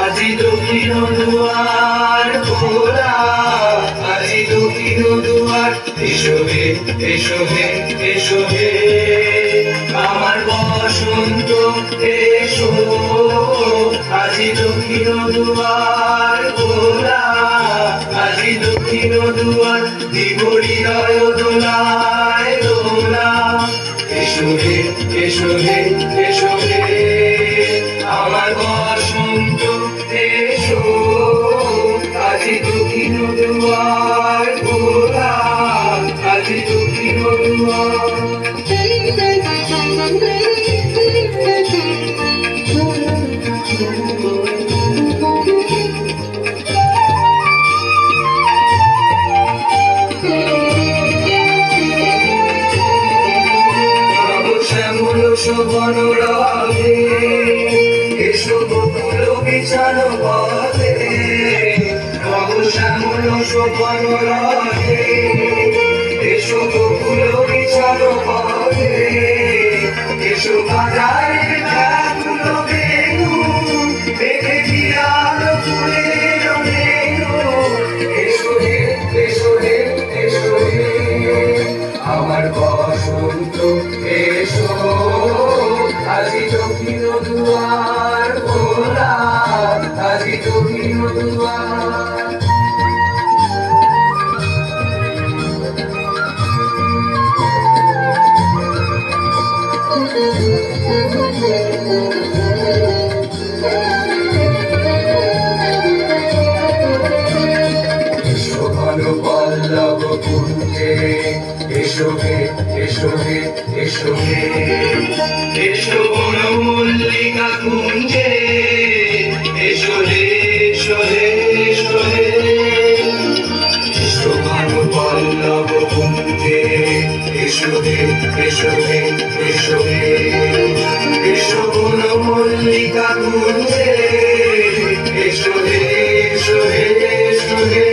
আজি দক্ষিণ দুয়ার খোলা, আজি দক্ষিণ দুয়ার, এসো হে এসো হে এসো হে আমার বসন্ত এসো। আজি দক্ষিণ দুয়ার খোলা, আজি দক্ষিণ দুয়ার, দিব হৃদয় দোলায় দোলা। এসো হে এসো হে এসো হে আমার বসন্ত এসো। আজি দক্ষিণ দুয়ার খোলা, আজি দক্ষিণ দুয়ার। শোভন রবে এসো বকুল বিছান পথে, নব শ্যামল শোভন রবে এসো বকুল বিছান পথে। এসো বাজারে ব্যাকুল বেণু, দেখে বিরাট ফুলের মেনু। এসো হে এসো হে এসো হে আমার বসন্ত এসো। আজি দক্ষিণ দুয়ার খোলা, আজি দক্ষিণ দুয়ার। এসো ঘন পল্লব কুঞ্জে, এসো হে এসো হে এসো হে এসো বন মল্লিকা কুঞ্জে, এসো হে এসো হে এসো হে এসো ঘন পল্লব কুঞ্জে, এসো হে এসো হে এসো হে এসো বন মল্লিকা কুঞ্জে, এসো হে এসো হে এসো হে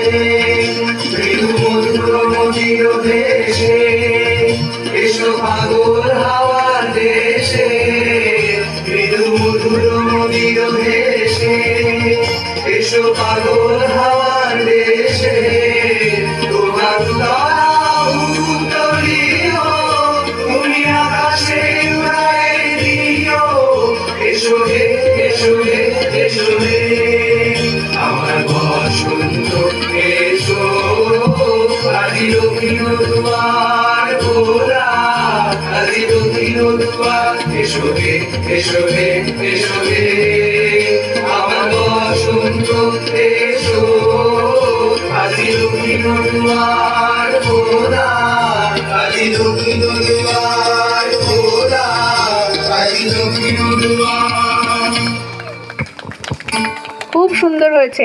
মৃদু মধুর মদির ভেসে, এসো পাগল হাওয়ার দেশে। মৃদু মধুর মদির ভেসে, এসো পাগল হাওয়ার দেশে। তোমার উতলিও তুমি আকাশে উড়াই দিও। এসো হে এসো হে এসো হে আমার বসন্ত এসো। আজি দক্ষিণ দুয়ার খোলা, আজি দক্ষিণ দুয়ার, এসো হে এসো হে এসো হে আমার বসন্ত এসো। আজি দক্ষিণ দুয়ার খোলা, আজি দক্ষিণ দুয়ার খোলা, আজি দক্ষিণ দুয়ার। খুব সুন্দর হয়েছে।